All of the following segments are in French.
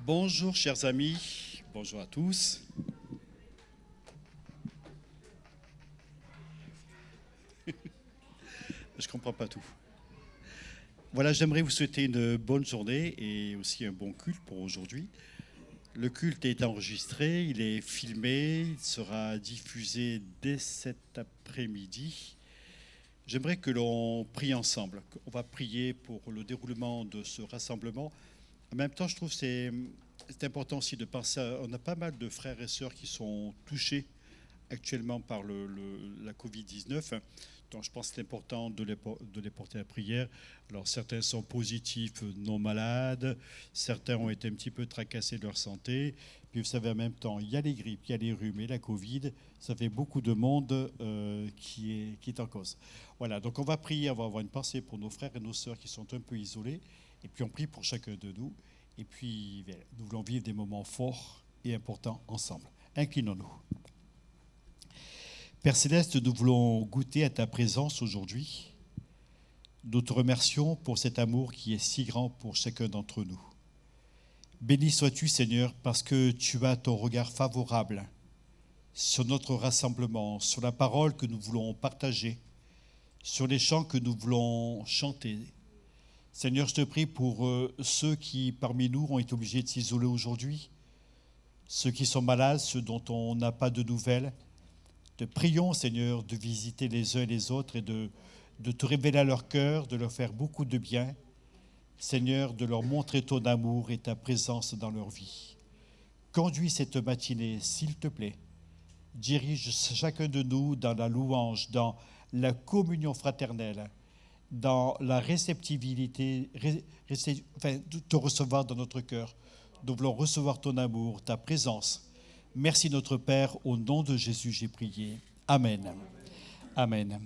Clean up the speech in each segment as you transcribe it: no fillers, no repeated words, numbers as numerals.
Bonjour chers amis, bonjour à tous. Je ne comprends pas tout. Voilà, j'aimerais vous souhaiter une bonne journée et aussi un bon culte pour aujourd'hui. Le culte est enregistré, il est filmé, il sera diffusé dès cet après-midi. J'aimerais que l'on prie ensemble. On va prier pour le déroulement de ce rassemblement. En même temps, je trouve que c'est important aussi de penser on a pas mal de frères et sœurs qui sont touchés actuellement par la Covid-19. Donc je pense que c'est important de les porter à prière. Alors certains sont positifs, non malades. Certains ont été un petit peu tracassés de leur santé. Puis vous savez, en même temps, il y a les grippes, il y a les rhumes et la Covid. Ça fait beaucoup de monde qui est en cause. Voilà, donc on va prier, on va avoir une pensée pour nos frères et nos sœurs qui sont un peu isolés. Et puis on prie pour chacun de nous. Et puis nous voulons vivre des moments forts et importants ensemble. Inclinons-nous. Père Céleste, nous voulons goûter à ta présence aujourd'hui. Nous te remercions pour cet amour qui est si grand pour chacun d'entre nous. Béni sois-tu, Seigneur, parce que tu as ton regard favorable sur notre rassemblement, sur la parole que nous voulons partager, sur les chants que nous voulons chanter. Seigneur, je te prie pour ceux qui, parmi nous, ont été obligés de s'isoler aujourd'hui, ceux qui sont malades, ceux dont on n'a pas de nouvelles. Te prions, Seigneur, de visiter les uns et les autres et de te révéler à leur cœur, de leur faire beaucoup de bien. Seigneur, de leur montrer ton amour et ta présence dans leur vie. Conduis cette matinée, s'il te plaît. Dirige chacun de nous dans la louange, dans la communion fraternelle, dans la réceptivité, de te recevoir dans notre cœur. Nous voulons recevoir ton amour, ta présence. Merci notre Père, au nom de Jésus, j'ai prié. Amen. Amen.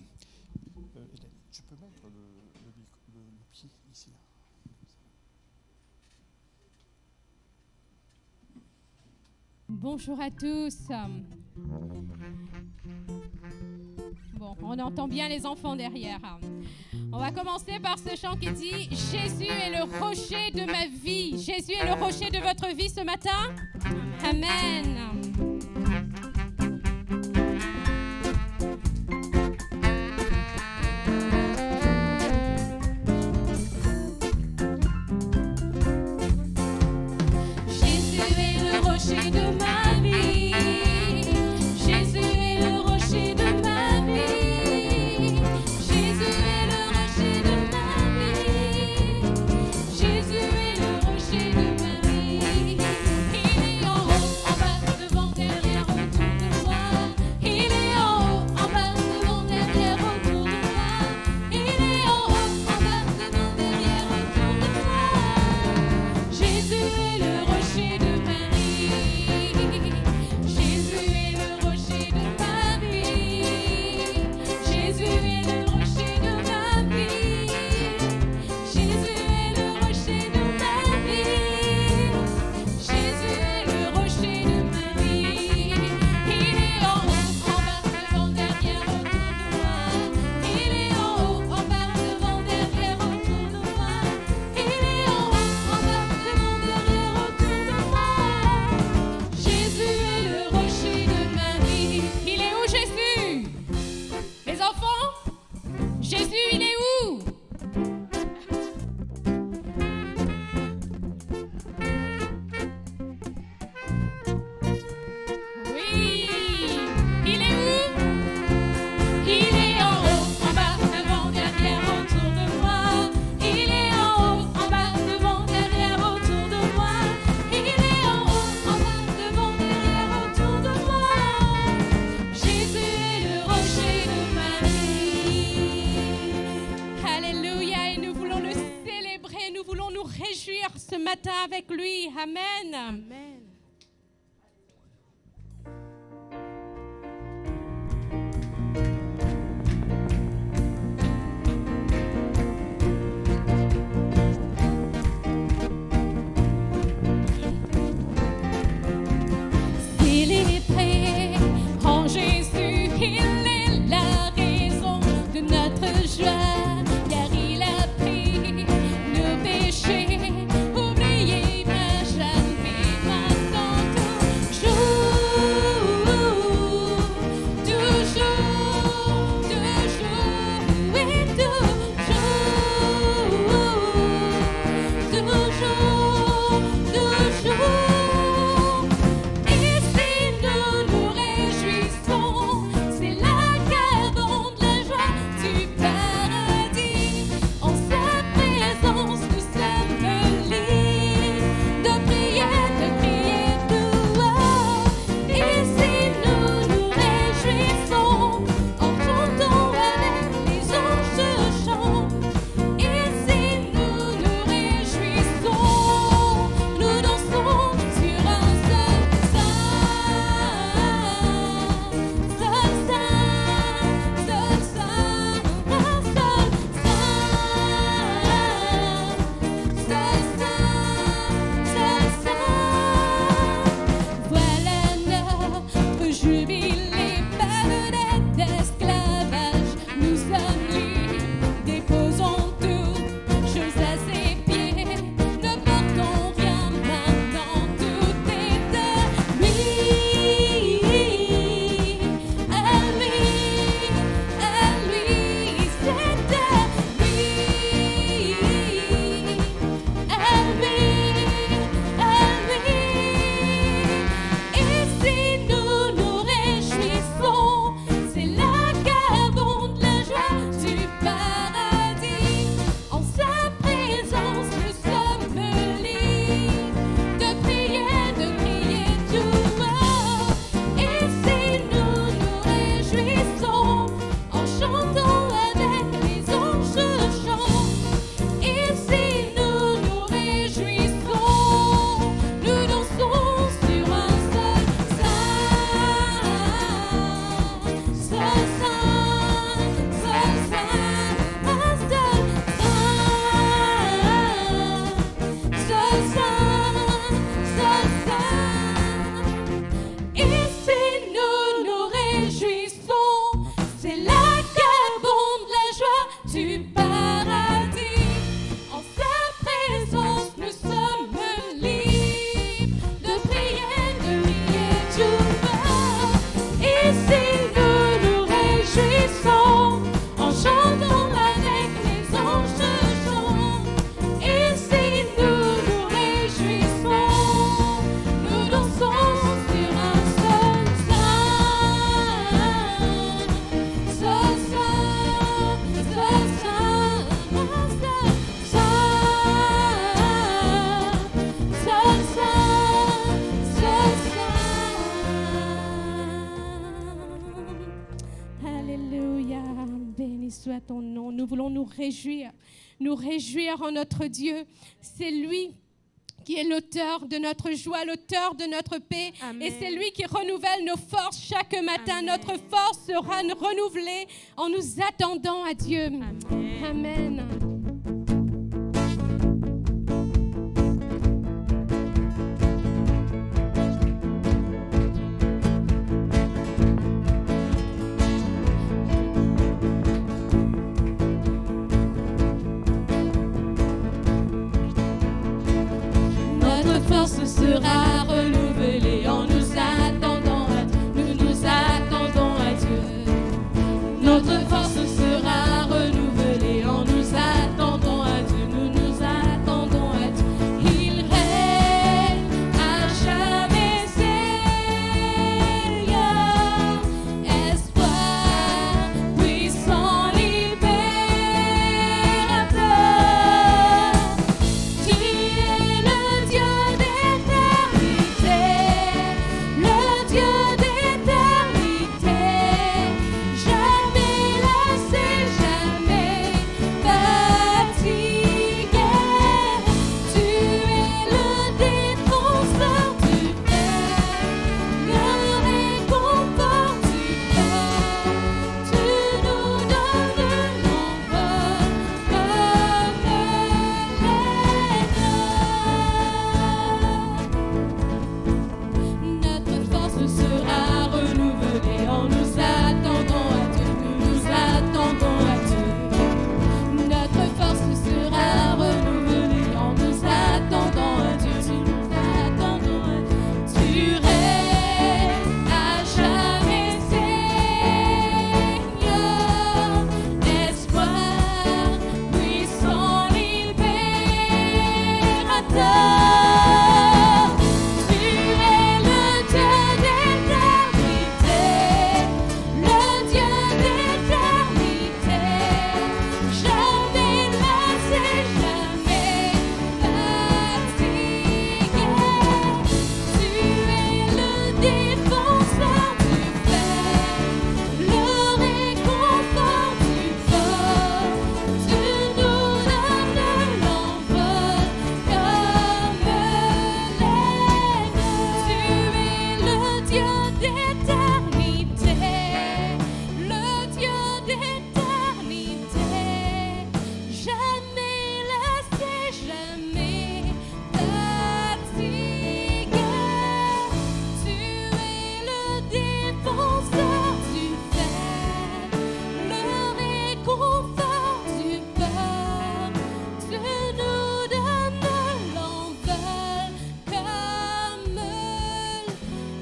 Tu peux mettre le pied ici. Bonjour à tous. Bon, on entend bien les enfants derrière. On va commencer par ce chant qui dit « Jésus est le rocher de ma vie ». Jésus est le rocher de votre vie ce matin. Amen. Avec lui. Amen. Amen. Il est prêt en Jésus, il est la raison de notre joie, car il a pris nos péchés. Oubliez ma jamais. soit ton nom. Nous voulons nous réjouir en notre Dieu. C'est lui qui est l'auteur de notre joie, l'auteur de notre paix. Amen. Et c'est lui qui renouvelle nos forces chaque matin. Amen. Notre force sera renouvelée en nous attendant à Dieu. Amen. Amen. Sera renouvelée en nous attendant à Dieu. Nous attendons à Dieu. Notre force sera renouvelée en nous attendant à Dieu. Nous attendons à Dieu. Il règne à jamais Seigneur, espoir puissant libérateur. Tu es le Dieu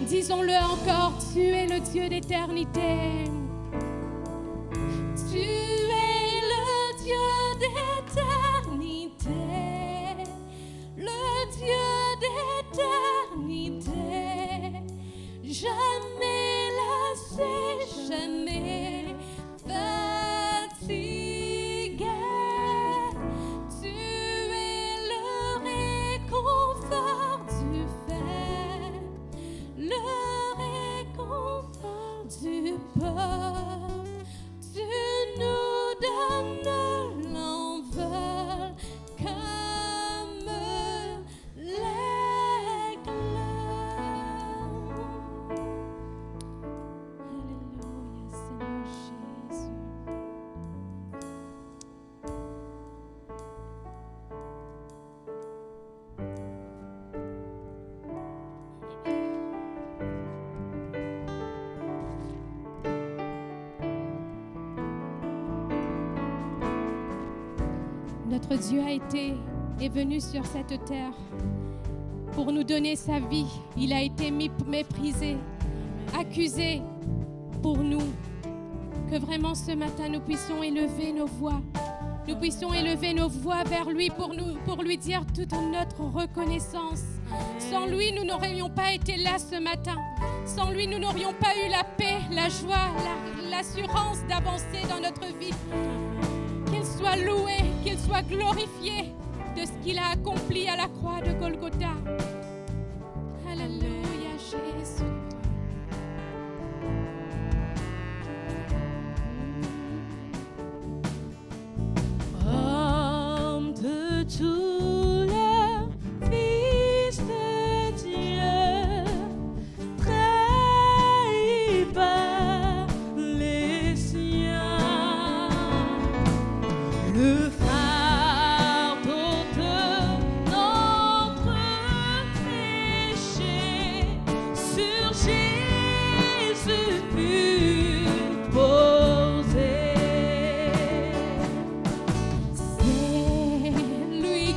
Disons-le encore, tu es le Dieu d'éternité. Tu es le Dieu d'éternité, le Dieu d'éternité. Jamais lassé, jamais fatigué. Tu es le réconfort du faible, le réconfort du pauvre. Tu nous donnes l'envol comme l'éclat. Alléluia, Seigneur Jésus. Notre Dieu est venu sur cette terre pour nous donner sa vie. Il a été méprisé, accusé pour nous. Que vraiment ce matin nous puissions élever nos voix. Nous puissions élever nos voix vers lui pour lui dire toute notre reconnaissance. Sans lui, nous n'aurions pas été là ce matin. Sans lui, nous n'aurions pas eu la paix, la joie, l'assurance d'avancer dans notre vie. Qu'il soit loué, qu'il soit glorifié de ce qu'il a accompli à la croix de Golgotha. Alléluia, Jésus. tous les fils de Dieu, trahis par les siens, le fardeau de notre péché sur Jésus fut posé. C'est lui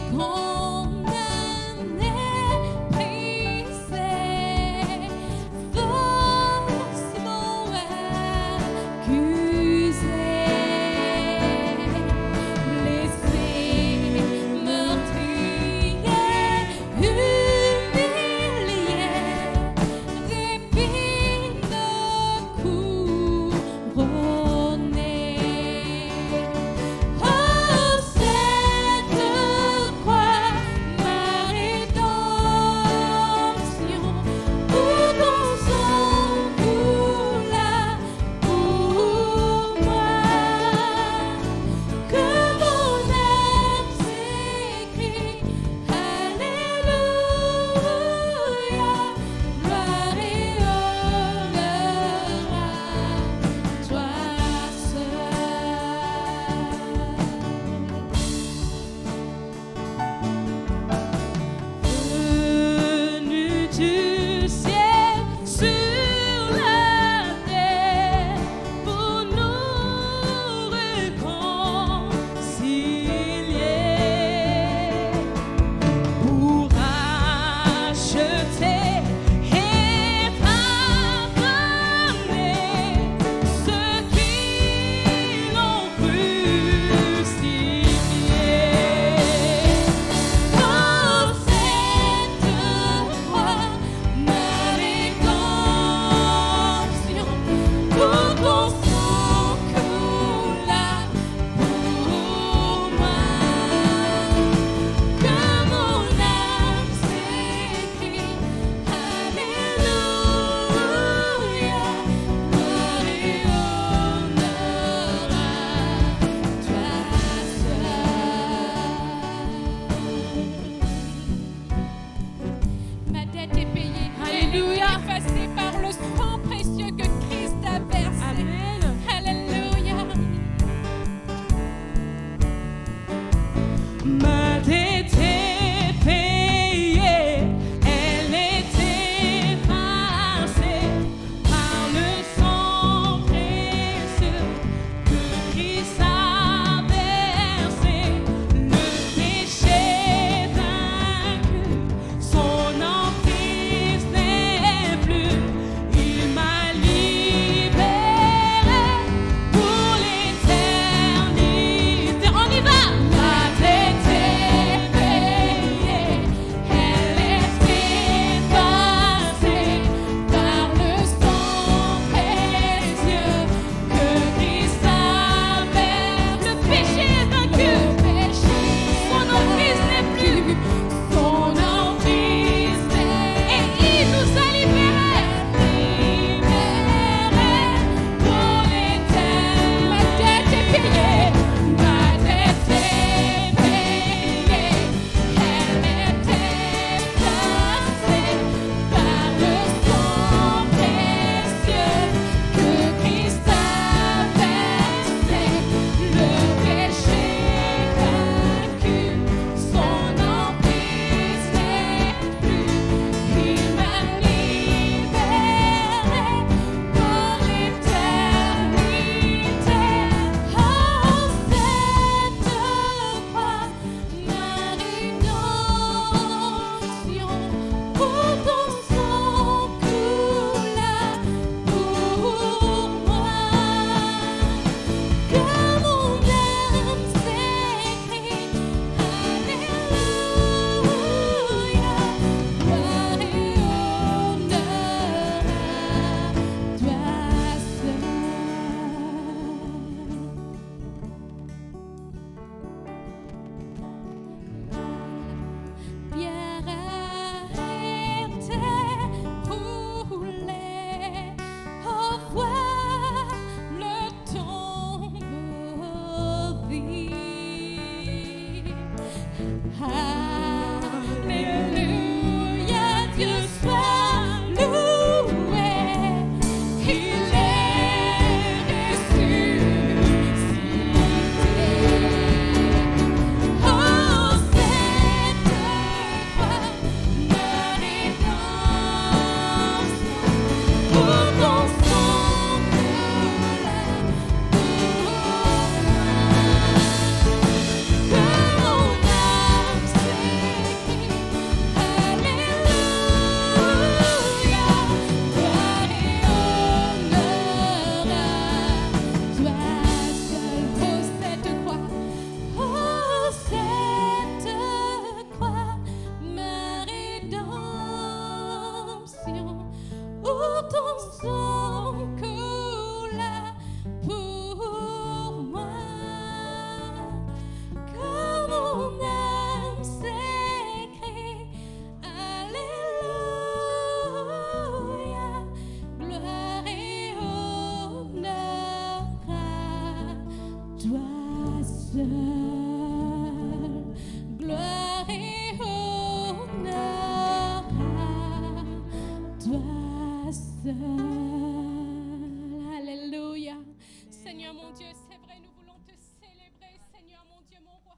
mon Dieu, c'est vrai, nous voulons te célébrer, Seigneur, mon Dieu, mon roi.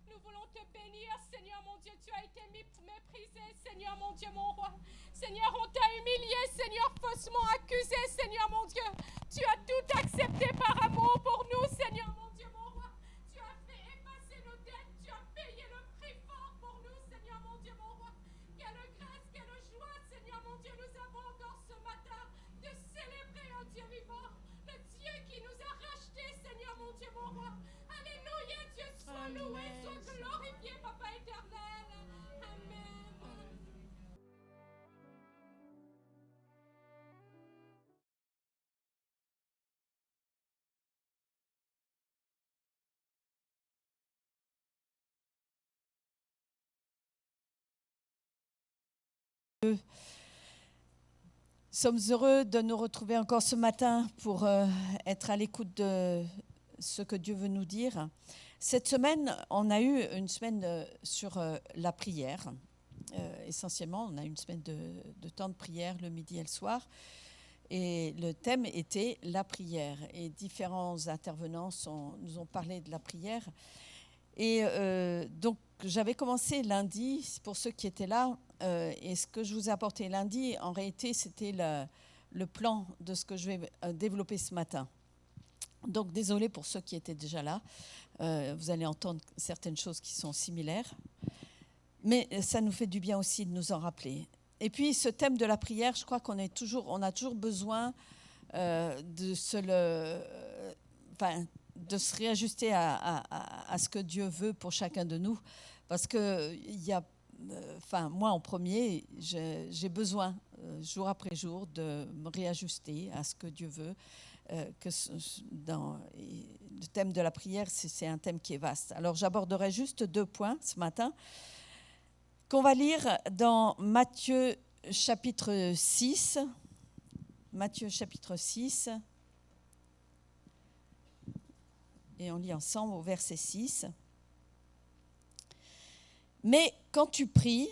Nous voulons te bénir, Seigneur, mon Dieu. Tu as été méprisé, Seigneur, mon Dieu, mon roi. Seigneur, on t'a humilié, Seigneur, faussement accusé, Seigneur, mon Dieu. Tu as tout accepté par amour pour nous, Seigneur, mon Dieu, mon roi. Tu as fait effacer nos dettes. Tu as payé le prix fort pour nous, Seigneur, mon Dieu, mon roi. Quelle grâce, quelle joie, Seigneur, mon Dieu, nous avons encore ce matin de célébrer un Dieu vivant, le Dieu qui nous a rachetés, Seigneur, mon Dieu, mon roi. Alléluia, Dieu soit loué, soit glorifié, Papa éternel. Amen. Nous sommes heureux de nous retrouver encore ce matin pour être à l'écoute de ce que Dieu veut nous dire. Cette semaine, on a eu une semaine sur la prière. Essentiellement, on a eu une semaine de temps de prière le midi et le soir. Et le thème était la prière. Et différents intervenants nous ont parlé de la prière. Et donc, j'avais commencé lundi, pour ceux qui étaient là, et ce que je vous ai apporté lundi, en réalité, c'était le plan de ce que je vais développer ce matin. Donc, désolé pour ceux qui étaient déjà là. Vous allez entendre certaines choses qui sont similaires. Mais ça nous fait du bien aussi de nous en rappeler. Et puis, ce thème de la prière, je crois qu'on a toujours besoin de se réajuster à ce que Dieu veut pour chacun de nous. Parce que moi, en premier, j'ai besoin, jour après jour, de me réajuster à ce que Dieu veut. Le thème de la prière, c'est un thème qui est vaste. Alors, j'aborderai juste 2 points ce matin, qu'on va lire dans Matthieu chapitre 6. Matthieu chapitre 6. Et on lit ensemble au verset 6. Mais quand tu pries,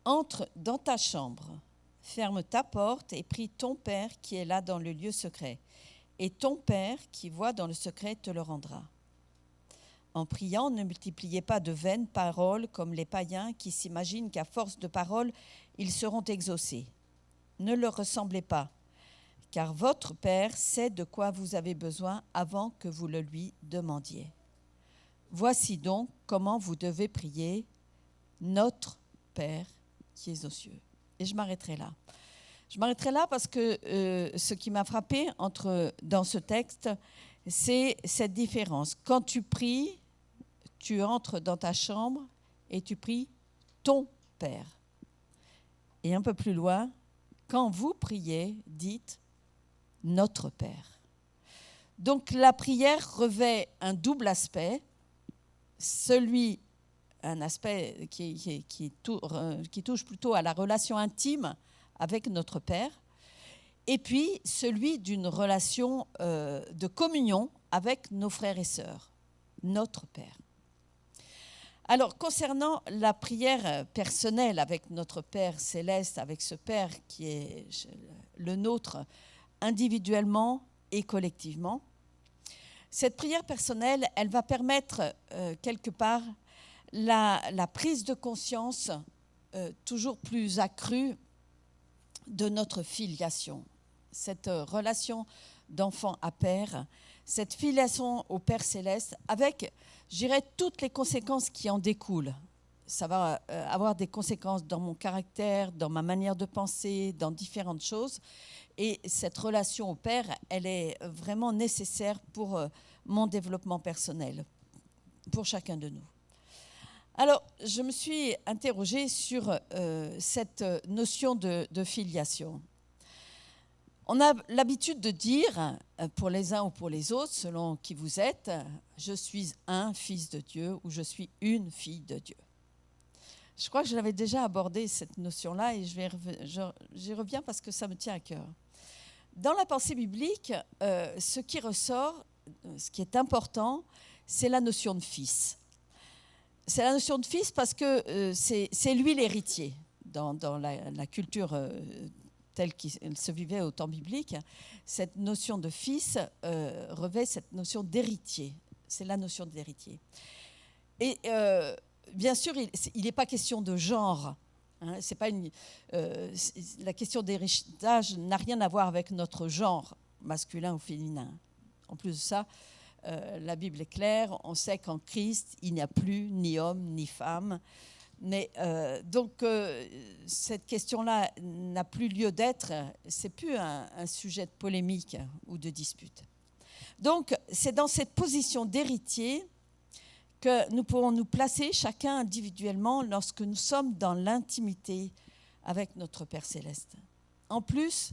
entre dans ta chambre, ferme ta porte et prie ton Père qui est là dans le lieu secret. Et ton Père qui voit dans le secret te le rendra. En priant, ne multipliez pas de vaines paroles comme les païens qui s'imaginent qu'à force de paroles, ils seront exaucés. Ne leur ressemblez pas, car votre Père sait de quoi vous avez besoin avant que vous le lui demandiez. Voici donc comment vous devez prier, notre Père qui est aux cieux. Et je m'arrêterai là. Je m'arrêterai là parce que ce qui m'a frappé dans ce texte, c'est cette différence. Quand tu pries, tu entres dans ta chambre et tu pries ton Père. Et un peu plus loin, quand vous priez, dites notre Père. Donc la prière revêt un double aspect, un aspect qui touche plutôt à la relation intime avec notre Père, et puis celui d'une relation de communion avec nos frères et sœurs, notre Père. Alors, concernant la prière personnelle avec notre Père céleste, avec ce Père qui est le nôtre individuellement et collectivement, cette prière personnelle, elle va permettre quelque part la prise de conscience toujours plus accrue de notre filiation, cette relation d'enfant à père, cette filiation au Père céleste avec, je dirais, toutes les conséquences qui en découlent. Ça va avoir des conséquences dans mon caractère, dans ma manière de penser, dans différentes choses. Et cette relation au Père, elle est vraiment nécessaire pour mon développement personnel, pour chacun de nous. Alors, je me suis interrogée sur cette notion de filiation. On a l'habitude de dire, pour les uns ou pour les autres, selon qui vous êtes, je suis un fils de Dieu ou je suis une fille de Dieu. Je crois que je l'avais déjà abordé, cette notion-là, et j'y reviens parce que ça me tient à cœur. Dans la pensée biblique, ce qui ressort, ce qui est important, c'est la notion de fils. C'est la notion de fils parce que c'est lui l'héritier dans la culture telle qu'il se vivait au temps biblique, cette notion de fils revêt cette notion d'héritier. C'est la notion d'héritier. Et bien sûr, il n'est pas question de genre. Hein, c'est pas la question d'héritage n'a rien à voir avec notre genre, masculin ou féminin. En plus de ça, la Bible est claire, on sait qu'en Christ, il n'y a plus ni homme ni femme. Mais donc, cette question-là n'a plus lieu d'être, c'est plus un sujet de polémique ou de dispute. Donc, c'est dans cette position d'héritier que nous pourrons nous placer chacun individuellement lorsque nous sommes dans l'intimité avec notre Père Céleste. En plus,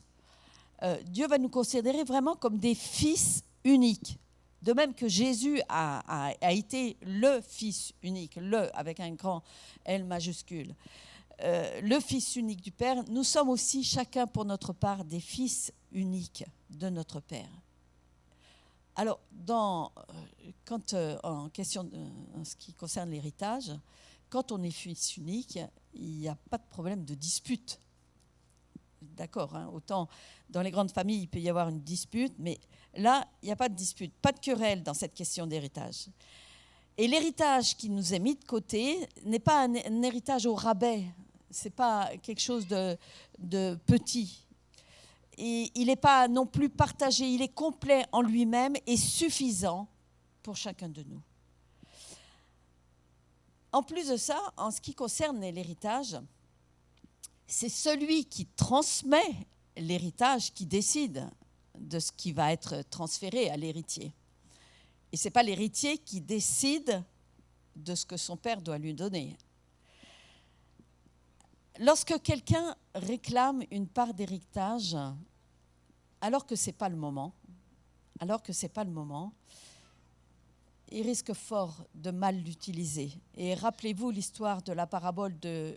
Dieu va nous considérer vraiment comme des fils uniques. De même que Jésus a été le Fils unique, le avec un grand L majuscule, le Fils unique du Père, nous sommes aussi chacun pour notre part des fils uniques de notre Père. Alors, en ce qui concerne l'héritage, quand on est fils unique, il n'y a pas de problème de dispute. D'accord, hein, autant dans les grandes familles, il peut y avoir une dispute, mais là, il n'y a pas de dispute, pas de querelle dans cette question d'héritage. Et l'héritage qui nous est mis de côté n'est pas un héritage au rabais, ce n'est pas quelque chose de petit. Et il n'est pas non plus partagé, il est complet en lui-même et suffisant pour chacun de nous. En plus de ça, en ce qui concerne l'héritage, c'est celui qui transmet l'héritage qui décide de ce qui va être transféré à l'héritier. Et ce n'est pas l'héritier qui décide de ce que son père doit lui donner. Lorsque quelqu'un réclame une part d'héritage, alors que ce n'est pas le moment, il risque fort de mal l'utiliser. Et rappelez-vous l'histoire de la parabole de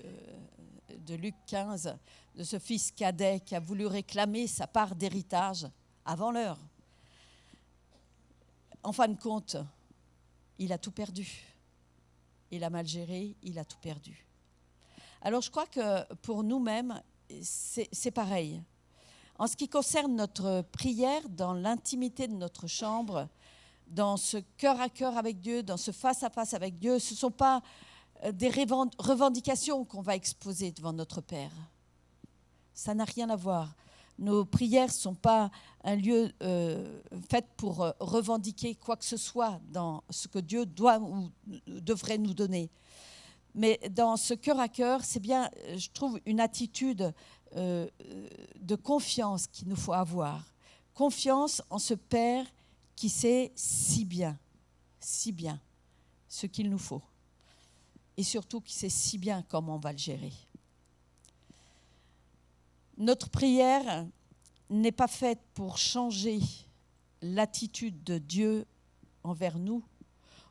Luc 15, de ce fils cadet qui a voulu réclamer sa part d'héritage avant l'heure. En fin de compte, il a tout perdu. Il a mal géré, il a tout perdu. Alors je crois que pour nous-mêmes, c'est pareil. En ce qui concerne notre prière, dans l'intimité de notre chambre, dans ce cœur à cœur avec Dieu, dans ce face à face avec Dieu, ce ne sont pas des revendications qu'on va exposer devant notre Père. Ça n'a rien à voir. Nos prières ne sont pas un lieu fait pour revendiquer quoi que ce soit dans ce que Dieu doit ou devrait nous donner. Mais dans ce cœur à cœur, c'est bien, je trouve, une attitude de confiance qu'il nous faut avoir. Confiance en ce Père qui sait si bien ce qu'il nous faut. Et surtout qui sait si bien comment on va le gérer. Notre prière n'est pas faite pour changer l'attitude de Dieu envers nous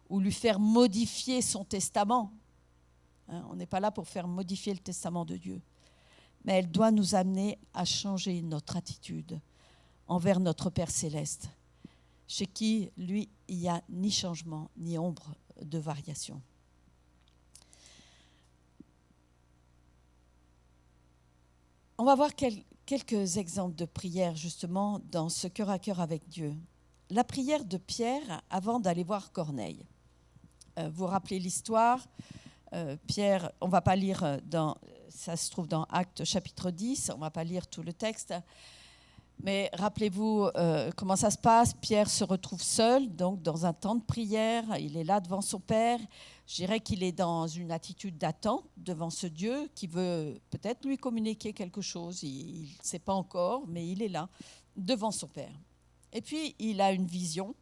ou lui faire modifier son testament. On n'est pas là pour faire modifier le testament de Dieu. Mais elle doit nous amener à changer notre attitude envers notre Père Céleste, chez qui, lui, il n'y a ni changement, ni ombre de variation. On va voir quelques exemples de prières, justement, dans ce cœur à cœur avec Dieu. La prière de Pierre avant d'aller voir Corneille. Vous vous rappelez l'histoire, Pierre, on ne va pas lire, ça se trouve dans Actes chapitre 10, on ne va pas lire tout le texte, mais rappelez-vous comment ça se passe. Pierre se retrouve seul, donc dans un temps de prière, il est là devant son Père. Je dirais qu'il est dans une attitude d'attente devant ce Dieu qui veut peut-être lui communiquer quelque chose. Il ne sait pas encore, mais il est là, devant son Père. Et puis, il a une vision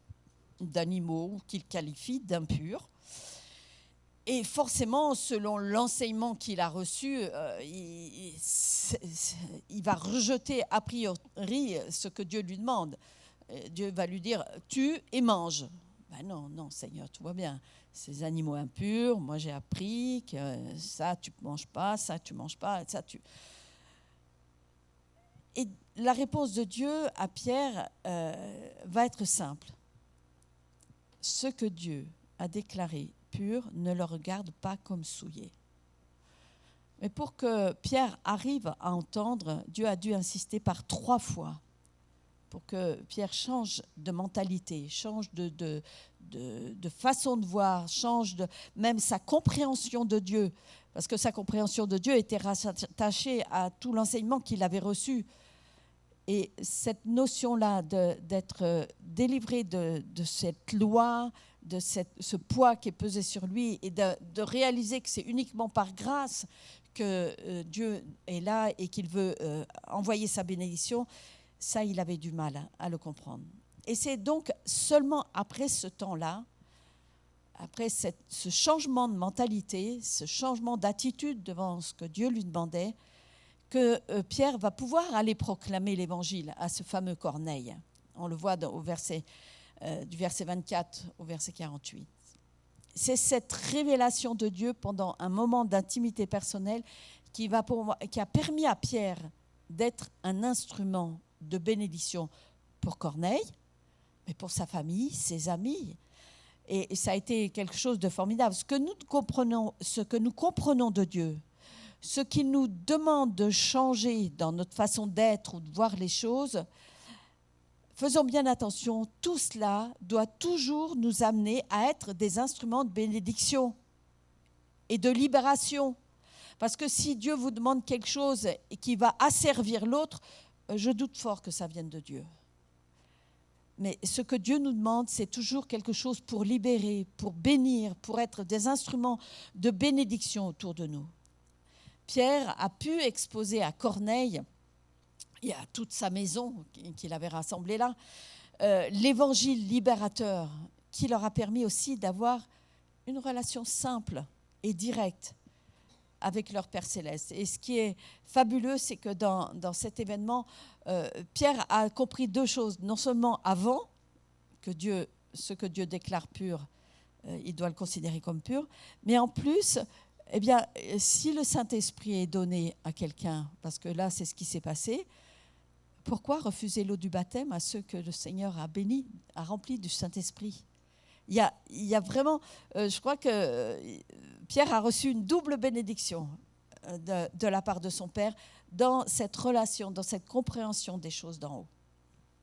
d'animaux qu'il qualifie d'impurs. Et forcément, selon l'enseignement qu'il a reçu, il va rejeter a priori ce que Dieu lui demande. Dieu va lui dire « tue et mange ». Ben non, Seigneur, tout va bien. Ces animaux impurs, moi j'ai appris que ça tu ne manges pas, ça tu ne manges pas, ça tu... Et la réponse de Dieu à Pierre va être simple. Ce que Dieu a déclaré pur ne le regarde pas comme souillé. Mais pour que Pierre arrive à entendre, Dieu a dû insister par 3 fois pour que Pierre change de mentalité, change de façon de voir, change même sa compréhension de Dieu. Parce que sa compréhension de Dieu était rattachée à tout l'enseignement qu'il avait reçu. Et cette notion-là d'être délivré de cette loi, de ce poids qui est pesé sur lui, et de réaliser que c'est uniquement par grâce que Dieu est là et qu'il veut envoyer sa bénédiction, ça, il avait du mal à le comprendre. Et c'est donc seulement après ce temps-là, après ce changement de mentalité, ce changement d'attitude devant ce que Dieu lui demandait, que Pierre va pouvoir aller proclamer l'évangile à ce fameux Corneille. On le voit du verset 24 au verset 48. C'est cette révélation de Dieu pendant un moment d'intimité personnelle qui a permis à Pierre d'être un instrument de bénédiction pour Corneille, mais pour sa famille, ses amis. Et ça a été quelque chose de formidable. Ce que nous comprenons de Dieu, ce qu'il nous demande de changer dans notre façon d'être ou de voir les choses, faisons bien attention, tout cela doit toujours nous amener à être des instruments de bénédiction et de libération. Parce que si Dieu vous demande quelque chose et qui va asservir l'autre, je doute fort que ça vienne de Dieu. Mais ce que Dieu nous demande, c'est toujours quelque chose pour libérer, pour bénir, pour être des instruments de bénédiction autour de nous. Pierre a pu exposer à Corneille et à toute sa maison qu'il avait rassemblée là, l'évangile libérateur qui leur a permis aussi d'avoir une relation simple et directe avec leur Père Céleste. Et ce qui est fabuleux, c'est que dans cet événement, Pierre a compris 2 choses. Non seulement avant, que ce que Dieu déclare pur, il doit le considérer comme pur, mais en plus, eh bien, si le Saint-Esprit est donné à quelqu'un, parce que là, c'est ce qui s'est passé, pourquoi refuser l'eau du baptême à ceux que le Seigneur a bénis, a remplis du Saint-Esprit ? Il y a vraiment, je crois que Pierre a reçu une double bénédiction de la part de son Père dans cette relation, dans cette compréhension des choses d'en haut.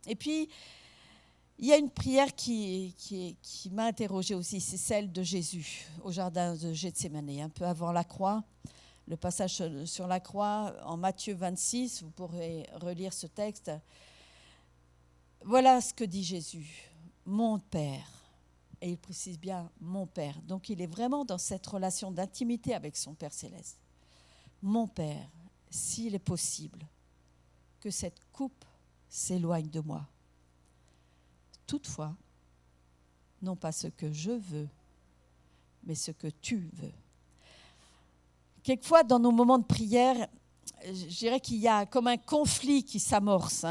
Et puis, il y a une prière qui m'a interrogée aussi, c'est celle de Jésus au jardin de Gethsémane, un peu avant la croix. Le passage sur la croix, en Matthieu 26, vous pourrez relire ce texte. Voilà ce que dit Jésus, « Mon Père ». Et il précise bien « mon Père ». Donc il est vraiment dans cette relation d'intimité avec son Père Céleste. « Mon Père, s'il est possible, que cette coupe s'éloigne de moi. Toutefois, non pas ce que je veux, mais ce que tu veux. » Quelquefois, dans nos moments de prière, je dirais qu'il y a comme un conflit qui s'amorce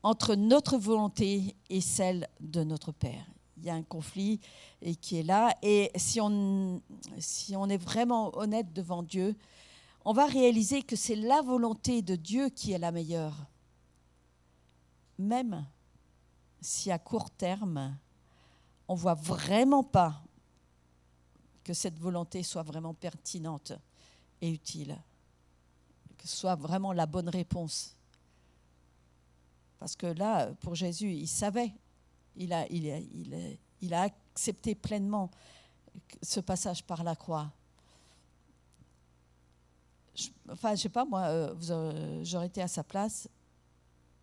entre notre volonté et celle de notre Père. Il y a un conflit qui est là. Et si on est vraiment honnête devant Dieu, on va réaliser que c'est la volonté de Dieu qui est la meilleure. Même si à court terme, on ne voit vraiment pas que cette volonté soit vraiment pertinente et utile, que ce soit vraiment la bonne réponse. Parce que là, pour Jésus, il savait, il a accepté pleinement ce passage par la croix. Je ne sais pas, moi, j'aurais été à sa place,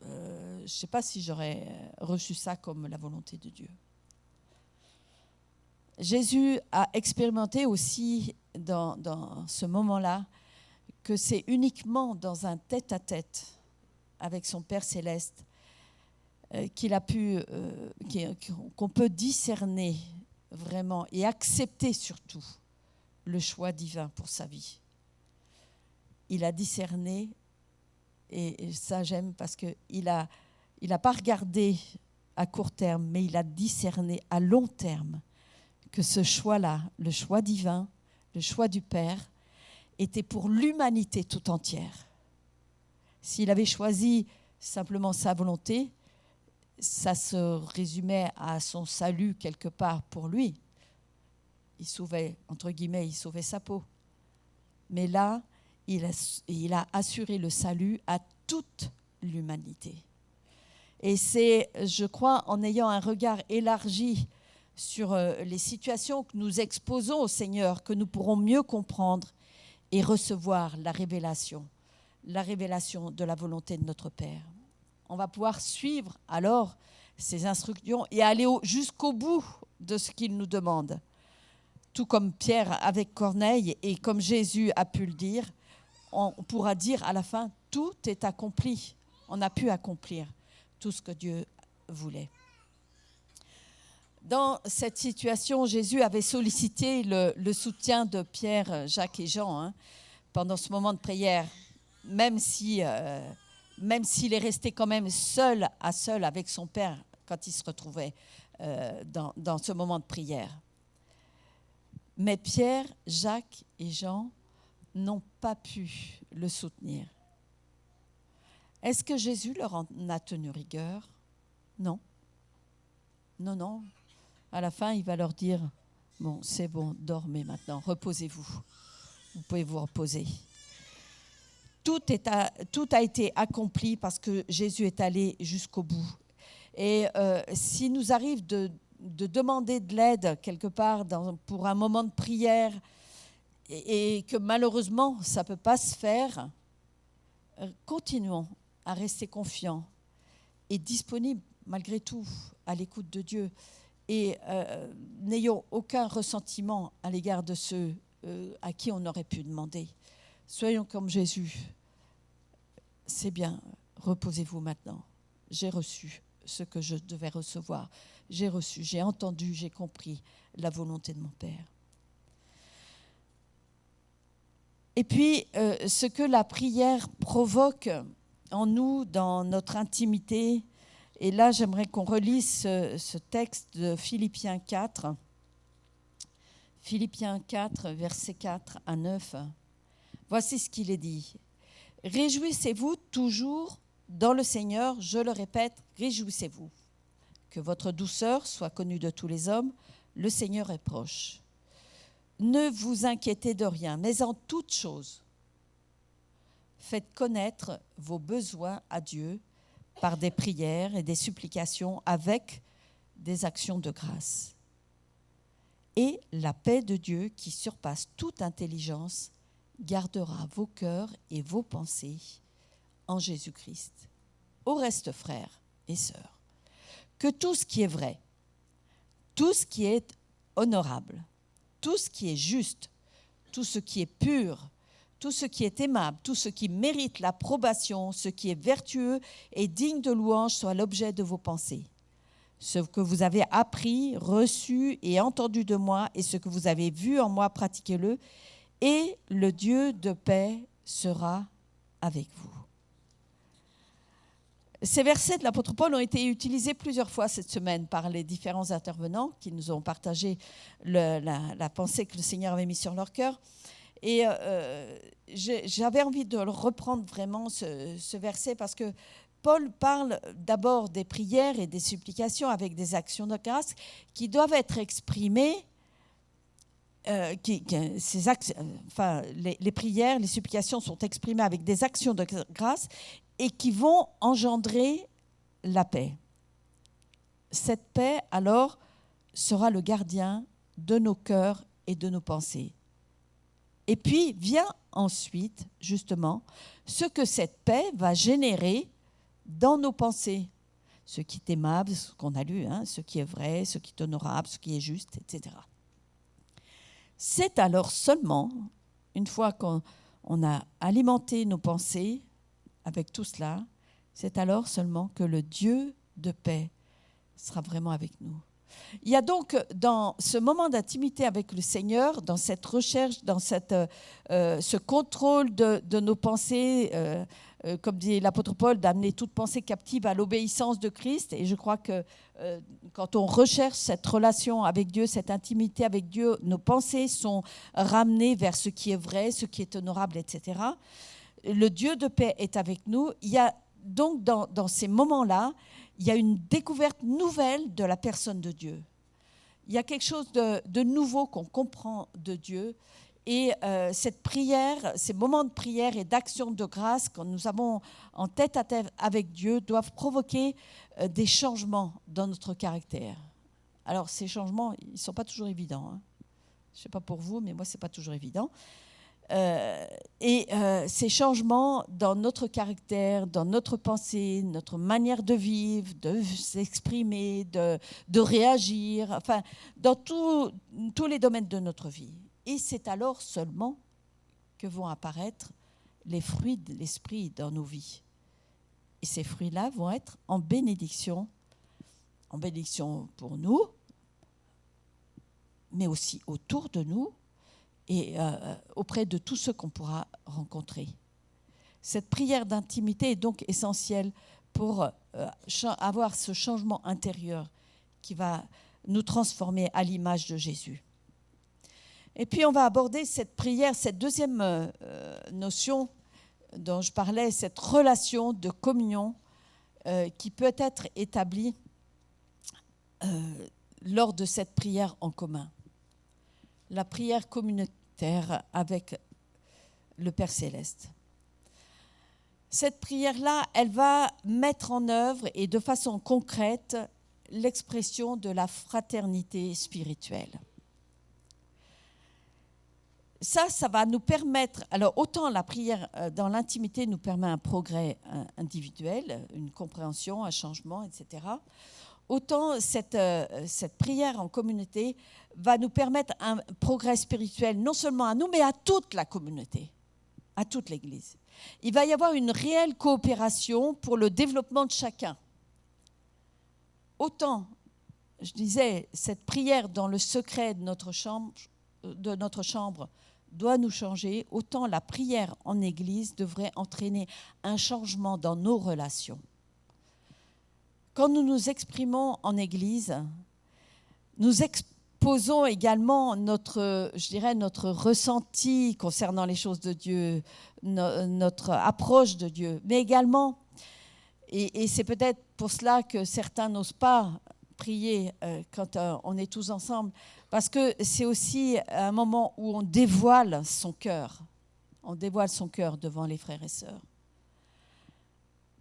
je ne sais pas si j'aurais reçu ça comme la volonté de Dieu. Jésus a expérimenté aussi dans ce moment-là que c'est uniquement dans un tête-à-tête avec son Père Céleste qu'on peut discerner vraiment et accepter surtout le choix divin pour sa vie. Il a discerné, et ça j'aime parce qu'il a pas regardé à court terme, mais il a discerné à long terme que ce choix-là, le choix divin, le choix du Père, était pour l'humanité tout entière. S'il avait choisi simplement sa volonté, ça se résumait à son salut quelque part pour lui. Il sauvait, entre guillemets, il sauvait sa peau. Mais là, il a assuré le salut à toute l'humanité. Et c'est, je crois, en ayant un regard élargi sur les situations que nous exposons au Seigneur que nous pourrons mieux comprendre et recevoir la révélation de la volonté de notre Père. On va pouvoir suivre alors ces instructions et aller jusqu'au bout de ce qu'il nous demande. Tout comme Pierre avec Corneille et comme Jésus a pu le dire, on pourra dire à la fin, tout est accompli. On a pu accomplir tout ce que Dieu voulait. Dans cette situation, Jésus avait sollicité le soutien de Pierre, Jacques et Jean pendant ce moment de prière, même s'il est resté quand même seul à seul avec son Père quand il se retrouvait dans ce moment de prière. Mais Pierre, Jacques et Jean n'ont pas pu le soutenir. Est-ce que Jésus leur en a tenu rigueur ? Non. Non. À la fin, il va leur dire, bon, c'est bon, dormez maintenant, reposez-vous. Vous pouvez vous reposer. Tout a été accompli parce que Jésus est allé jusqu'au bout. Et s'il nous arrive de demander de l'aide quelque part pour un moment de prière et que malheureusement, ça ne peut pas se faire, continuons à rester confiants et disponibles malgré tout à l'écoute de Dieu. Et n'ayons aucun ressentiment à l'égard de ceux à qui on aurait pu demander. Soyons comme Jésus. C'est bien, reposez-vous maintenant. J'ai reçu ce que je devais recevoir. J'ai reçu, j'ai entendu, j'ai compris la volonté de mon Père. Et puis, ce que la prière provoque en nous, dans notre intimité, et là, j'aimerais qu'on relise ce texte de Philippiens 4. Philippiens 4, versets 4 à 9. Voici ce qu'il est dit. « Réjouissez-vous toujours dans le Seigneur, je le répète, réjouissez-vous. Que votre douceur soit connue de tous les hommes, le Seigneur est proche. Ne vous inquiétez de rien, mais en toute chose, faites connaître vos besoins à Dieu par des prières et des supplications avec des actions de grâce. Et la paix de Dieu qui surpasse toute intelligence gardera vos cœurs et vos pensées en Jésus-Christ. Au reste, frères et sœurs, que tout ce qui est vrai, tout ce qui est honorable, tout ce qui est juste, tout ce qui est pur, tout ce qui est aimable, tout ce qui mérite l'approbation, ce qui est vertueux et digne de louange soit l'objet de vos pensées. Ce que vous avez appris, reçu et entendu de moi et ce que vous avez vu en moi, pratiquez-le, et le Dieu de paix sera avec vous. Ces versets de l'apôtre Paul ont été utilisés plusieurs fois cette semaine par les différents intervenants qui nous ont partagé la pensée que le Seigneur avait mise sur leur cœur. Et j'avais envie de reprendre vraiment ce verset parce que Paul parle d'abord des prières et des supplications avec des actions de grâce qui doivent être exprimées. Les prières, les supplications sont exprimées avec des actions de grâce et qui vont engendrer la paix. Cette paix, alors, sera le gardien de nos cœurs et de nos pensées. Et puis vient ensuite, justement, ce que cette paix va générer dans nos pensées. Ce qui est aimable, ce qu'on a lu, ce qui est vrai, ce qui est honorable, ce qui est juste, etc. C'est alors seulement, une fois qu'on a alimenté nos pensées avec tout cela, c'est alors seulement que le Dieu de paix sera vraiment avec nous. Il y a donc dans ce moment d'intimité avec le Seigneur, dans cette recherche, dans ce contrôle de nos pensées, comme dit l'apôtre Paul, d'amener toute pensée captive à l'obéissance de Christ. Et je crois que quand on recherche cette relation avec Dieu, cette intimité avec Dieu, nos pensées sont ramenées vers ce qui est vrai, ce qui est honorable, etc. Le Dieu de paix est avec nous. Il y a donc dans ces moments-là, il y a une découverte nouvelle de la personne de Dieu. Il y a quelque chose de nouveau qu'on comprend de Dieu Et cette prière, ces moments de prière et d'action de grâce que nous avons en tête à tête avec Dieu doivent provoquer des changements dans notre caractère. Alors ces changements, ils ne sont pas toujours évidents, hein. Je ne sais pas pour vous, mais moi, ce n'est pas toujours évident. Ces changements dans notre caractère, dans notre pensée, notre manière de vivre, de s'exprimer, de réagir, enfin, dans tous les domaines de notre vie. Et c'est alors seulement que vont apparaître les fruits de l'esprit dans nos vies. Et ces fruits-là vont être en bénédiction pour nous, mais aussi autour de nous et auprès de tous ceux qu'on pourra rencontrer. Cette prière d'intimité est donc essentielle pour avoir ce changement intérieur qui va nous transformer à l'image de Jésus. Et puis on va aborder cette prière, cette deuxième notion dont je parlais, cette relation de communion qui peut être établie lors de cette prière en commun. La prière communautaire avec le Père Céleste. Cette prière-là, elle va mettre en œuvre et de façon concrète l'expression de la fraternité spirituelle. Ça va nous permettre, alors autant la prière dans l'intimité nous permet un progrès individuel, une compréhension, un changement, etc., autant cette prière en communauté va nous permettre un progrès spirituel, non seulement à nous, mais à toute la communauté, à toute l'Église. Il va y avoir une réelle coopération pour le développement de chacun. Autant, je disais, cette prière dans le secret de notre chambre doit nous changer, autant la prière en Église devrait entraîner un changement dans nos relations. Quand nous nous exprimons en Église, nous exposons également notre ressenti concernant les choses de Dieu, notre approche de Dieu, mais également, et c'est peut-être pour cela que certains n'osent pas prier quand on est tous ensemble, parce que c'est aussi un moment où on dévoile son cœur. On dévoile son cœur devant les frères et sœurs.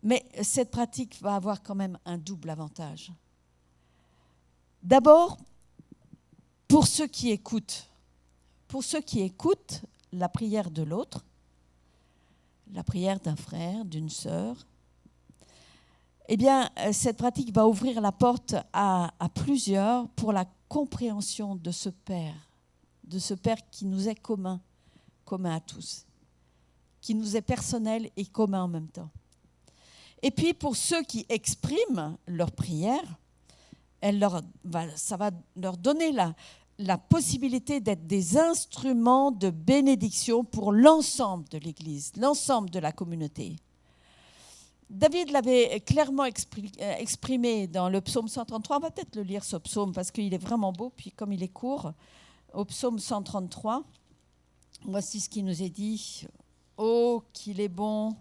Mais cette pratique va avoir quand même un double avantage. D'abord, pour ceux qui écoutent la prière de l'autre, la prière d'un frère, d'une sœur, eh bien, cette pratique va ouvrir la porte à plusieurs pour la compréhension de ce Père qui nous est commun à tous, qui nous est personnel et commun en même temps. Et puis pour ceux qui expriment leur prière, ça va leur donner la possibilité d'être des instruments de bénédiction pour l'ensemble de l'Église, l'ensemble de la communauté. David l'avait clairement exprimé dans le psaume 133. On va peut-être le lire, ce psaume, parce qu'il est vraiment beau, puis comme il est court, au psaume 133, voici ce qui nous est dit. « Oh, qu'il est bon !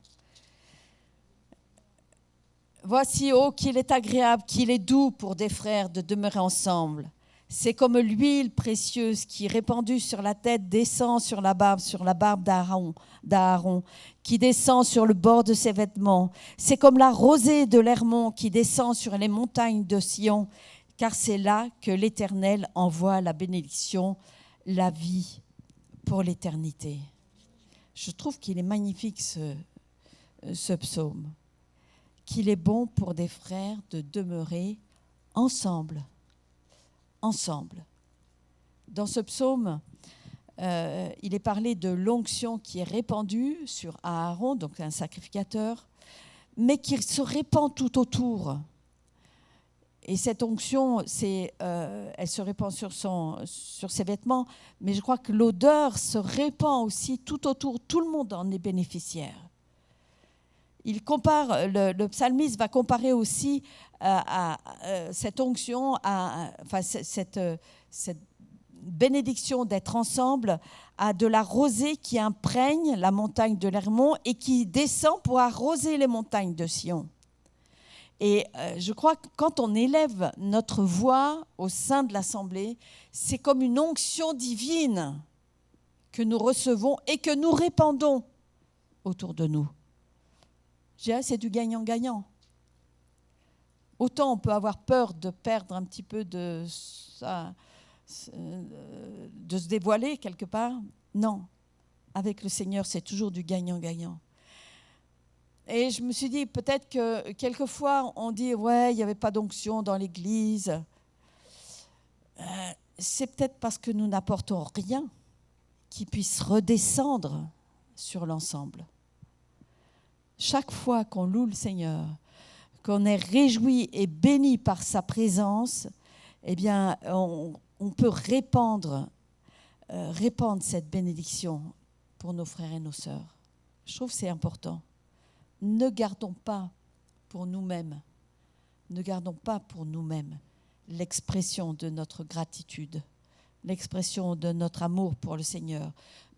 Voici, oh, qu'il est agréable, qu'il est doux pour des frères de demeurer ensemble. C'est comme l'huile précieuse qui, répandue sur la tête, descend sur la barbe d'Aaron, qui descend sur le bord de ses vêtements. C'est comme la rosée de l'Hermon qui descend sur les montagnes de Sion, car c'est là que l'Éternel envoie la bénédiction, la vie pour l'éternité. » Je trouve qu'il est magnifique ce psaume. Qu'il est bon pour des frères de demeurer ensemble. Ensemble. Dans ce psaume, il est parlé de l'onction qui est répandue sur Aaron, donc un sacrificateur, mais qui se répand tout autour. Et cette onction, elle se répand sur ses vêtements, mais je crois que l'odeur se répand aussi tout autour. Tout le monde en est bénéficiaire. Il compare, le psalmiste va comparer aussi à cette onction, cette bénédiction d'être ensemble, à de la rosée qui imprègne la montagne de l'Hermon et qui descend pour arroser les montagnes de Sion. Et je crois que quand on élève notre voix au sein de l'Assemblée, c'est comme une onction divine que nous recevons et que nous répandons autour de nous. Je dirais, c'est du gagnant-gagnant. Autant on peut avoir peur de perdre un petit peu de se dévoiler quelque part. Non, avec le Seigneur, c'est toujours du gagnant-gagnant. Et je me suis dit, peut-être que quelquefois, on dit, ouais, il n'y avait pas d'onction dans l'Église. C'est peut-être parce que nous n'apportons rien qui puisse redescendre sur l'ensemble. Chaque fois qu'on loue le Seigneur, qu'on est réjoui et béni par sa présence, eh bien, on peut répandre cette bénédiction pour nos frères et nos sœurs. Je trouve que c'est important. Ne gardons pas pour nous-mêmes, l'expression de notre gratitude, l'expression de notre amour pour le Seigneur,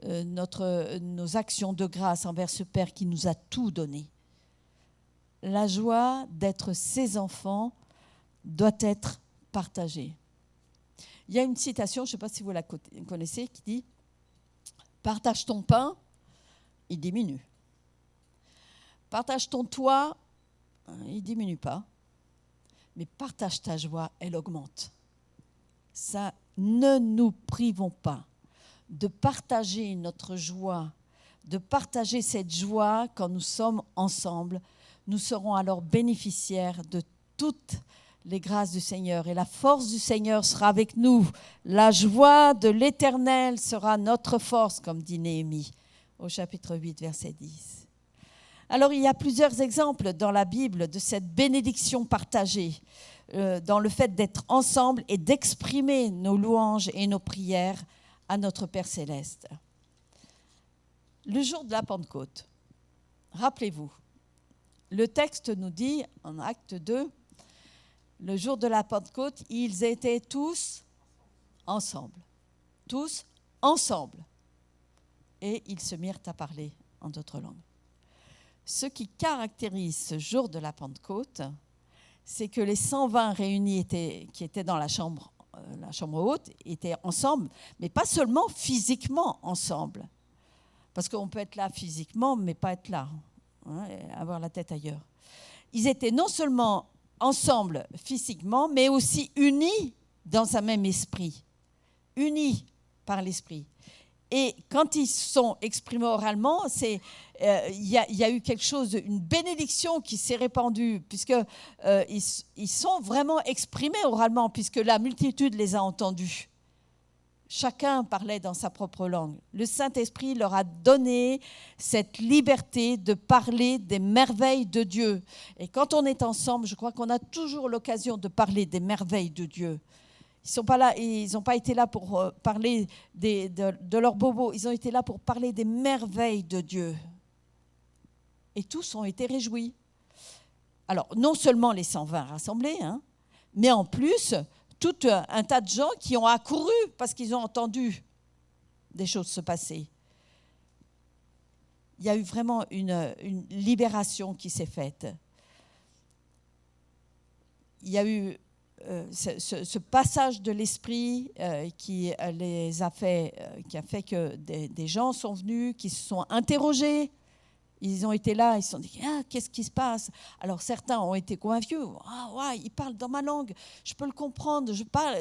nos actions de grâce envers ce Père qui nous a tout donné. La joie d'être ses enfants doit être partagée. Il y a une citation, je ne sais pas si vous la connaissez, qui dit « Partage ton pain, il diminue. Partage ton toit, il ne diminue pas. Mais partage ta joie, elle augmente. » Ça, ne nous privons pas de partager notre joie, de partager cette joie quand nous sommes ensemble. Nous serons alors bénéficiaires de toutes les grâces du Seigneur. Et la force du Seigneur sera avec nous. La joie de l'Éternel sera notre force, comme dit Néhémie au chapitre 8, verset 10. Alors, il y a plusieurs exemples dans la Bible de cette bénédiction partagée, dans le fait d'être ensemble et d'exprimer nos louanges et nos prières à notre Père céleste. Le jour de la Pentecôte, rappelez-vous, le texte nous dit, en Acte 2, le jour de la Pentecôte, ils étaient tous ensemble. Tous ensemble. Et ils se mirent à parler en d'autres langues. Ce qui caractérise ce jour de la Pentecôte, c'est que les 120 réunis qui étaient dans la chambre haute étaient ensemble, mais pas seulement physiquement ensemble. Parce qu'on peut être là physiquement, mais pas être là, avoir la tête ailleurs. Ils étaient non seulement ensemble physiquement, mais aussi unis dans un même esprit, unis par l'esprit. Et quand ils sont exprimés oralement, il y a eu quelque chose, une bénédiction qui s'est répandue, puisqu'ils sont vraiment exprimés oralement, puisque la multitude les a entendus. Chacun parlait dans sa propre langue. Le Saint-Esprit leur a donné cette liberté de parler des merveilles de Dieu. Et quand on est ensemble, je crois qu'on a toujours l'occasion de parler des merveilles de Dieu. Ils n'ont pas été là pour parler de leurs bobos, ils ont été là pour parler des merveilles de Dieu. Et tous ont été réjouis. Alors, non seulement les 120 rassemblés, mais en plus, tout un tas de gens qui ont accouru parce qu'ils ont entendu des choses se passer. Il y a eu vraiment une libération qui s'est faite. Il y a eu ce passage de l'esprit qui a fait que des gens sont venus, qui se sont interrogés. Ils ont été là, ils se sont dit « qu'est-ce qui se passe ?» Alors certains ont été convaincus. « Ah ouais, il parle dans ma langue, je peux le comprendre,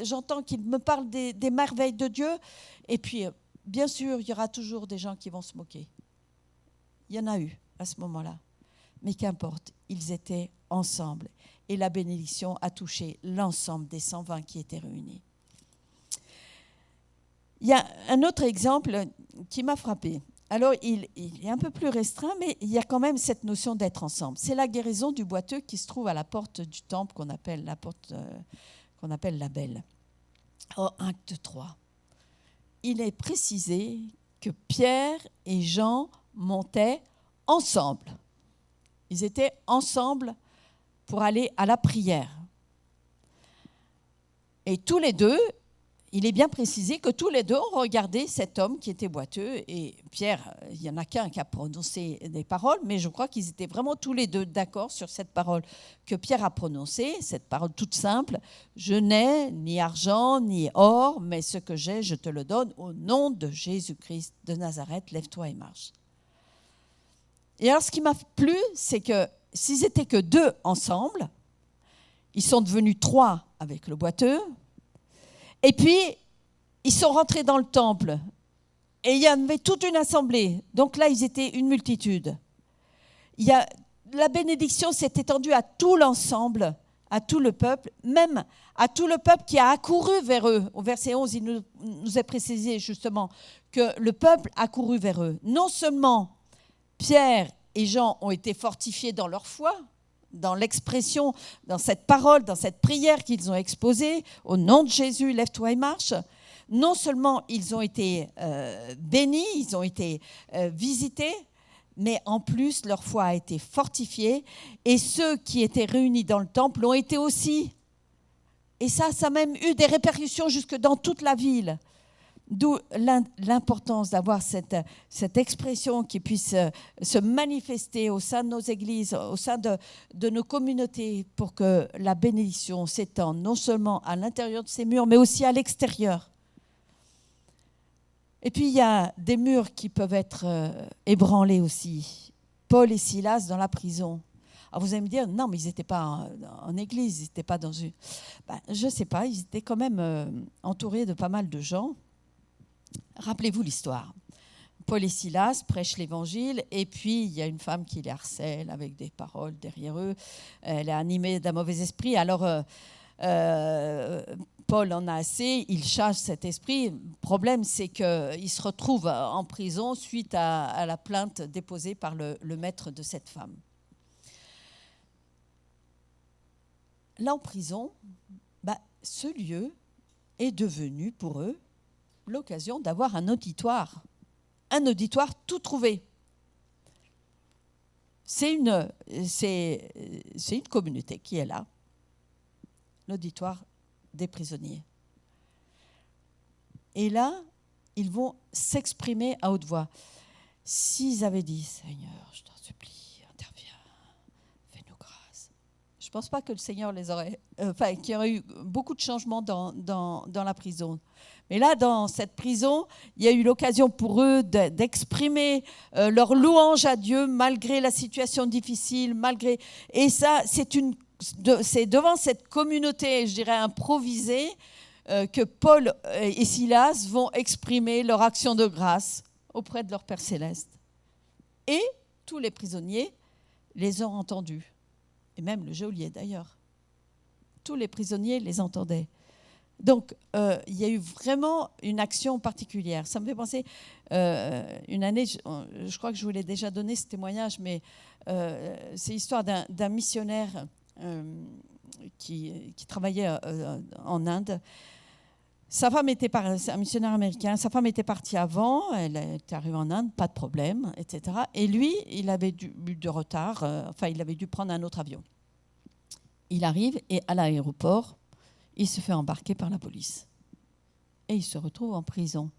j'entends qu'il me parle des merveilles de Dieu. » Et puis, bien sûr, il y aura toujours des gens qui vont se moquer. Il y en a eu à ce moment-là. Mais qu'importe, ils étaient ensemble. Et la bénédiction a touché l'ensemble des 120 qui étaient réunis. Il y a un autre exemple qui m'a frappée. Alors, il est un peu plus restreint, mais il y a quand même cette notion d'être ensemble. C'est la guérison du boiteux qui se trouve à la porte du temple qu'on appelle la Belle. En Acte 3, il est précisé que Pierre et Jean montaient ensemble. Ils étaient ensemble pour aller à la prière. Et tous les deux, il est bien précisé que tous les deux ont regardé cet homme qui était boiteux. Et Pierre, il n'y en a qu'un qui a prononcé des paroles, mais je crois qu'ils étaient vraiment tous les deux d'accord sur cette parole que Pierre a prononcée, cette parole toute simple. « Je n'ai ni argent ni or, mais ce que j'ai, je te le donne. Au nom de Jésus-Christ de Nazareth, lève-toi et marche. » Et alors, ce qui m'a plu, c'est que s'ils n'étaient que deux ensemble, ils sont devenus trois avec le boiteux. Et puis, ils sont rentrés dans le temple. Et il y avait toute une assemblée. Donc là, ils étaient une multitude. La bénédiction s'est étendue à tout l'ensemble, à tout le peuple, même à tout le peuple qui a accouru vers eux. Au verset 11, il nous est précisé justement que le peuple a couru vers eux. Non seulement Pierre et Jean ont été fortifiés dans leur foi, dans l'expression, dans cette parole, dans cette prière qu'ils ont exposée, au nom de Jésus, lève-toi et marche. Non seulement ils ont été bénis, ils ont été visités, mais en plus leur foi a été fortifiée et ceux qui étaient réunis dans le temple l'ont été aussi. Et ça a même eu des répercussions jusque dans toute la ville. D'où l'importance d'avoir cette expression qui puisse se manifester au sein de nos églises, au sein de nos communautés, pour que la bénédiction s'étende non seulement à l'intérieur de ces murs, mais aussi à l'extérieur. Et puis, il y a des murs qui peuvent être ébranlés aussi. Paul et Silas dans la prison. Alors vous allez me dire, non, mais ils n'étaient pas en église, ils n'étaient pas dans une... je ne sais pas, ils étaient quand même entourés de pas mal de gens. Rappelez-vous l'histoire. Paul et Silas prêchent l'évangile et puis il y a une femme qui les harcèle avec des paroles derrière eux. Elle est animée d'un mauvais esprit. Alors Paul en a assez, il chasse cet esprit. Le problème, c'est qu'il se retrouve en prison suite à la plainte déposée par le maître de cette femme. Là, en prison, ce lieu est devenu pour eux l'occasion d'avoir un auditoire tout trouvé. C'est une communauté qui est là, l'auditoire des prisonniers. Et là, ils vont s'exprimer à haute voix. S'ils avaient dit, Seigneur, je t'en supplie, interviens, fais-nous grâce. Je ne pense pas que le Seigneur les aurait... qu'il y aurait eu beaucoup de changements dans la prison. Mais là, dans cette prison, il y a eu l'occasion pour eux d'exprimer leur louange à Dieu malgré la situation difficile, Et ça, c'est devant cette communauté, je dirais, improvisée, que Paul et Silas vont exprimer leur action de grâce auprès de leur Père Céleste. Et tous les prisonniers les ont entendus. Et même le geôlier, d'ailleurs. Tous les prisonniers les entendaient. Donc, il y a eu vraiment une action particulière. Ça me fait penser, une année, je crois que je vous l'ai déjà donné ce témoignage, mais c'est l'histoire d'un missionnaire qui travaillait en Inde. Sa femme c'est un missionnaire américain, sa femme était partie avant, elle était arrivée en Inde, pas de problème, etc. Et lui, il avait eu de retard, il avait dû prendre un autre avion. Il arrive et à l'aéroport, il se fait embarquer par la police. Et il se retrouve en prison.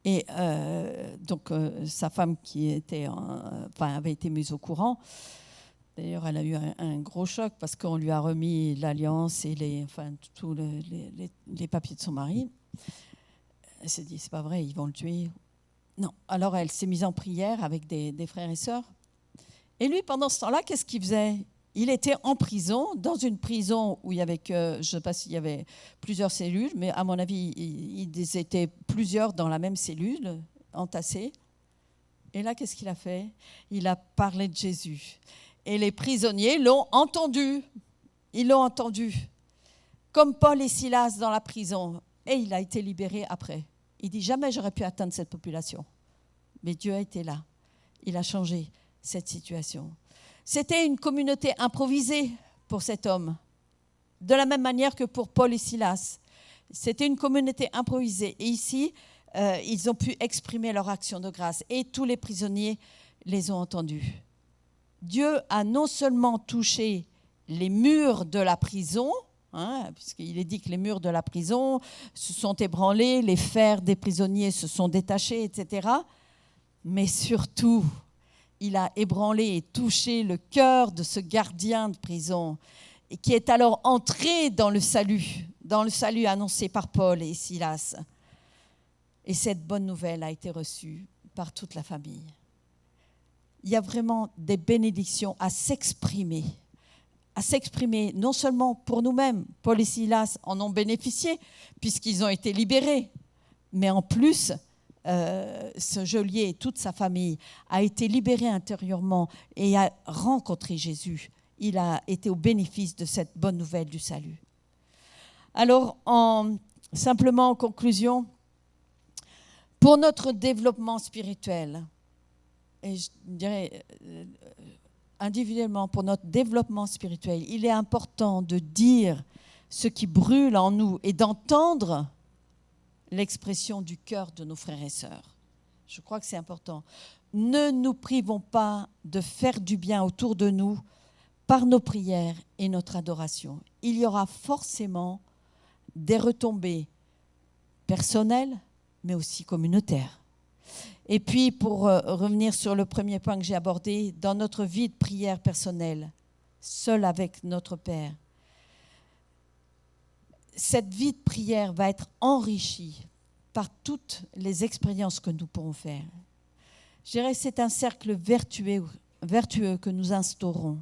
Et donc, sa femme avait été mise au courant. D'ailleurs, elle a eu un gros choc parce qu'on lui a remis l'alliance et tous les papiers de son mari. Elle s'est dit, c'est pas vrai, ils vont le tuer. Non. Alors, elle s'est mise en prière avec des frères et sœurs. Et lui, pendant ce temps-là, qu'est-ce qu'il faisait ? Il était en prison, dans une prison où il y avait je ne sais pas s'il y avait plusieurs cellules, mais à mon avis, ils étaient plusieurs dans la même cellule, entassés. Et là, qu'est-ce qu'il a fait ? Il a parlé de Jésus. Et les prisonniers l'ont entendu. Ils l'ont entendu. Comme Paul et Silas dans la prison. Et il a été libéré après. Il dit, jamais j'aurais pu atteindre cette population. Mais Dieu a été là. Il a changé cette situation. C'était une communauté improvisée pour cet homme, de la même manière que pour Paul et Silas. C'était une communauté improvisée. Et ici, ils ont pu exprimer leur action de grâce. Et tous les prisonniers les ont entendus. Dieu a non seulement touché les murs de la prison, puisqu'il est dit que les murs de la prison se sont ébranlés, les fers des prisonniers se sont détachés, etc. Mais surtout, il a ébranlé et touché le cœur de ce gardien de prison, et qui est alors entré dans le salut annoncé par Paul et Silas. Et cette bonne nouvelle a été reçue par toute la famille. Il y a vraiment des bénédictions à s'exprimer non seulement pour nous-mêmes. Paul et Silas en ont bénéficié puisqu'ils ont été libérés, mais en plus, ce geôlier et toute sa famille a été libéré intérieurement et a rencontré Jésus. Il a été au bénéfice de cette bonne nouvelle du salut. Alors, simplement en conclusion, pour notre développement spirituel, et je dirais individuellement pour notre développement spirituel, il est important de dire ce qui brûle en nous et d'entendre l'expression du cœur de nos frères et sœurs. Je crois que c'est important. Ne nous privons pas de faire du bien autour de nous par nos prières et notre adoration. Il y aura forcément des retombées personnelles, mais aussi communautaires. Et puis, pour revenir sur le premier point que j'ai abordé, dans notre vie de prière personnelle, seul avec notre Père, cette vie de prière va être enrichie par toutes les expériences que nous pourrons faire. Je dirais que c'est un cercle vertueux que nous instaurons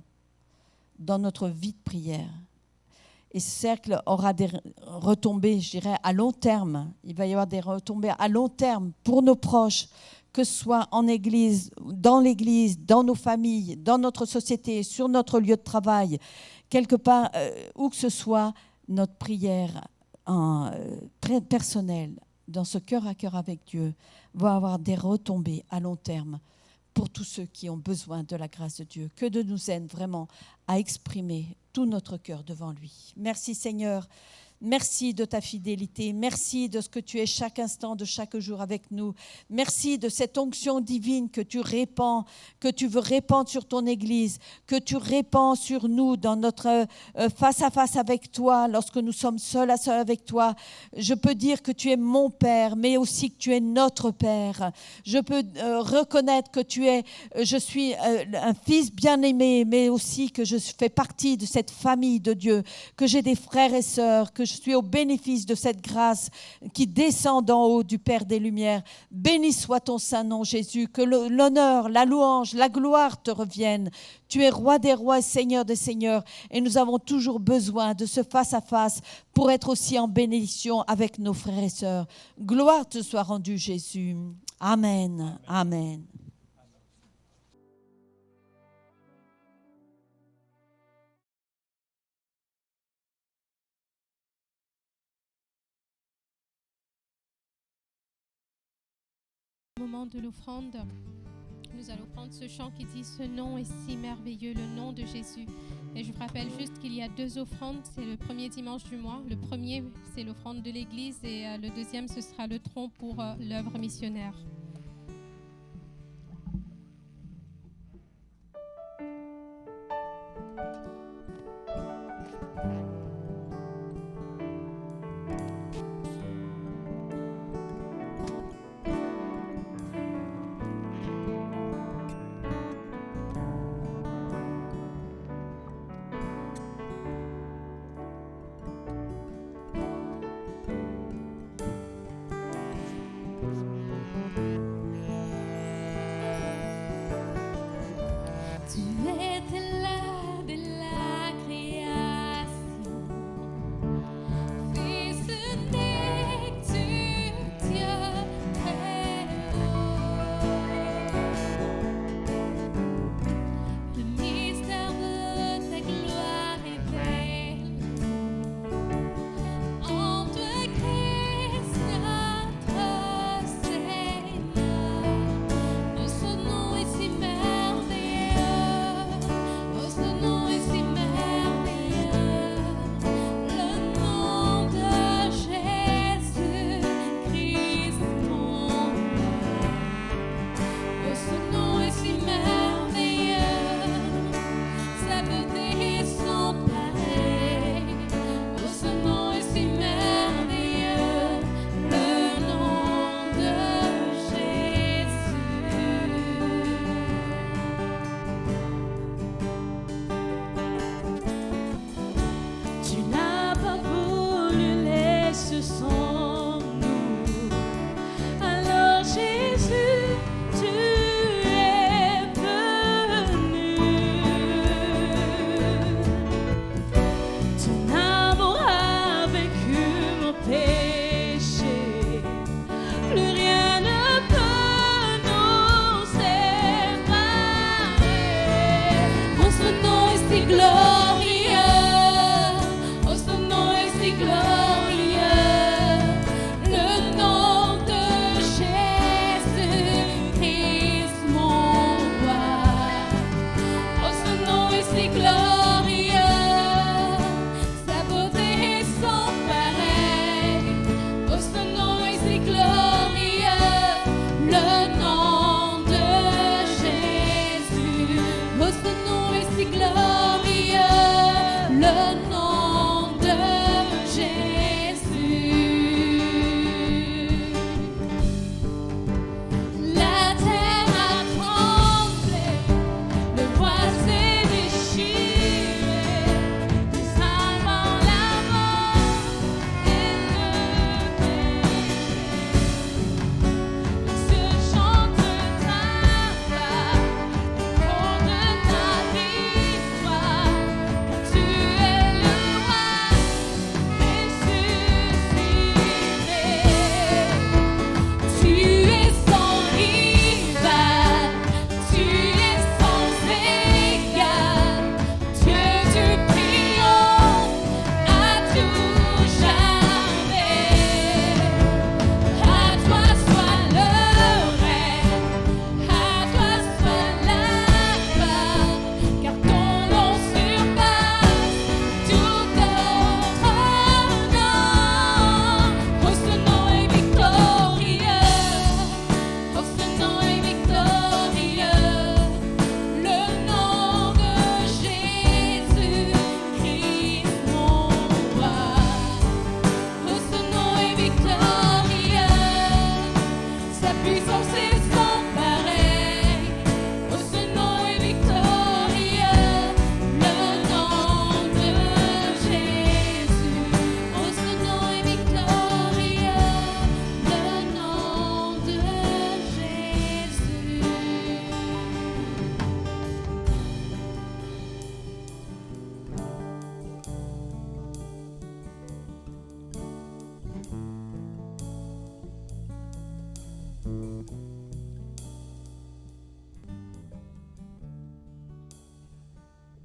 dans notre vie de prière. Et ce cercle aura des retombées, je dirais, à long terme. Il va y avoir des retombées à long terme pour nos proches, que ce soit en église, dans nos familles, dans notre société, sur notre lieu de travail, quelque part, où que ce soit, notre prière très personnelle, dans ce cœur à cœur avec Dieu, va avoir des retombées à long terme pour tous ceux qui ont besoin de la grâce de Dieu. Que Dieu nous aide vraiment à exprimer tout notre cœur devant lui. Merci Seigneur. Merci de ta fidélité. Merci de ce que tu es chaque instant de chaque jour avec nous. Merci de cette onction divine que tu répands, que tu veux répandre sur ton Église, que tu répands sur nous dans notre face à face avec toi, lorsque nous sommes seuls à seul avec toi. Je peux dire que tu es mon Père, mais aussi que tu es notre Père. Je peux reconnaître que je suis un fils bien-aimé, mais aussi que je fais partie de cette famille de Dieu, que j'ai des frères et sœurs, que je suis au bénéfice de cette grâce qui descend d'en haut du Père des Lumières. Béni soit ton saint nom, Jésus, que l'honneur, la louange, la gloire te reviennent. Tu es roi des rois et seigneur des seigneurs, et nous avons toujours besoin de ce face-à-face pour être aussi en bénédiction avec nos frères et sœurs. Gloire te soit rendue, Jésus. Amen. Amen. Au moment de l'offrande, nous allons prendre ce chant qui dit « Ce nom est si merveilleux, le nom de Jésus ». Et je vous rappelle juste qu'il y a 2 offrandes, c'est le premier dimanche du mois. Le premier, c'est l'offrande de l'Église et le deuxième, ce sera le tronc pour l'œuvre missionnaire.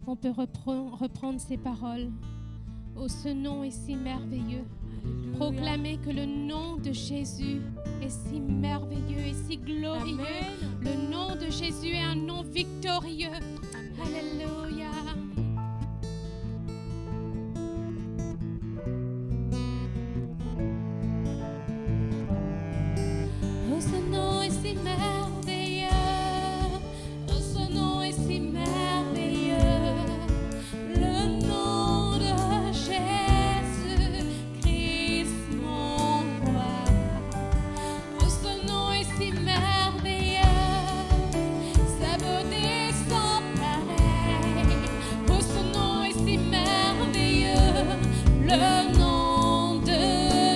on peut reprendre ces paroles. Oh, ce nom est si merveilleux. Proclamer que le nom de Jésus est si merveilleux et si glorieux. Amen. Le nom de Jésus est un nom victorieux. Alléluia. Oh, ce nom est si merveilleux. Oh, ce nom est si merveilleux. Le nom de Jésus Christ, mon roi. Oh, ce nom est si merveilleux. Sa beauté sans pareil. Oh, ce nom est si merveilleux. Le nom de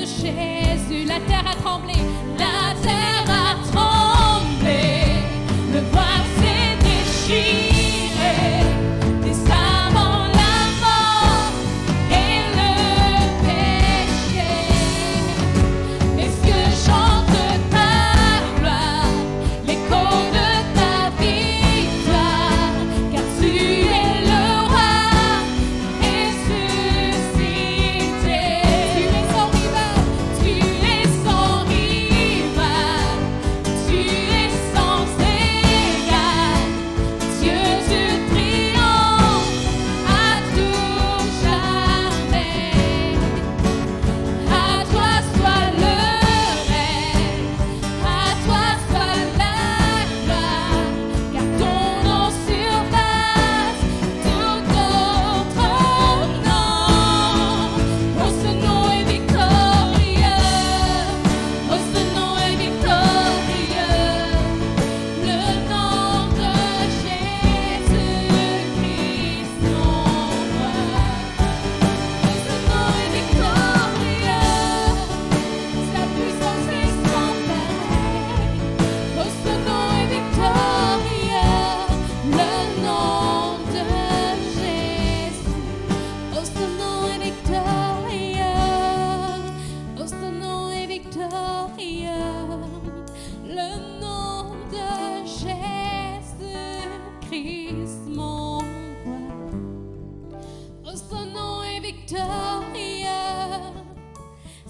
Jésus. La terre a tremblé. La terre a tremblé, le voile s'est déchiré, des avant la mort et le péché. Est-ce que chante ta gloire, l'écho de ta victoire, car tu es le roi ressuscité. Tu es sans rival, tu es sans rival, tu es sans égal, Dieu du triomphe à tout jamais. À toi soit le règne, à toi soit la gloire, car ton nom surpasse tout autre nom. Oh, ce nom est victorieux, oh, ce nom est victorieux, le nom de Jésus Christ, mon roi. Oh, ce nom est victorieux, sa puissance est sans pareil. Oh, ce nom est victorieux, le nom de Jésus. Oh, ce nom est victorieux, oh, ce nom est victorieux, le nom de Jésus Christ, mon roi. Oh, ce nom est victorieux,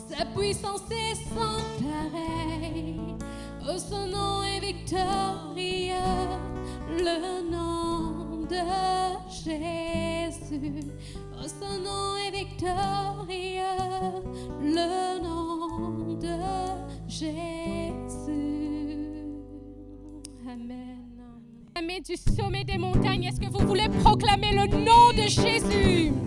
sa puissance est sans pareil. Oh, ce nom est victorieux, le nom de Jésus. Oh, ce nom est victorieux, le nom de Jésus. Amen. Proclamer du sommet des montagnes. Est-ce que vous voulez proclamer le nom de Jésus? Oh,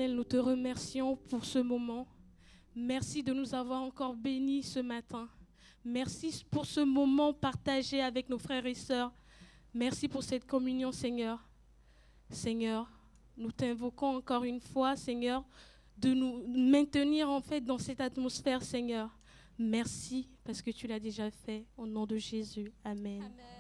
Éternel, nous te remercions pour ce moment. Merci de nous avoir encore bénis ce matin. Merci pour ce moment partagé avec nos frères et sœurs. Merci pour cette communion, Seigneur. Seigneur, nous t'invoquons encore une fois, Seigneur, de nous maintenir en fait dans cette atmosphère, Seigneur. Merci parce que tu l'as déjà fait. Au nom de Jésus. Amen. Amen.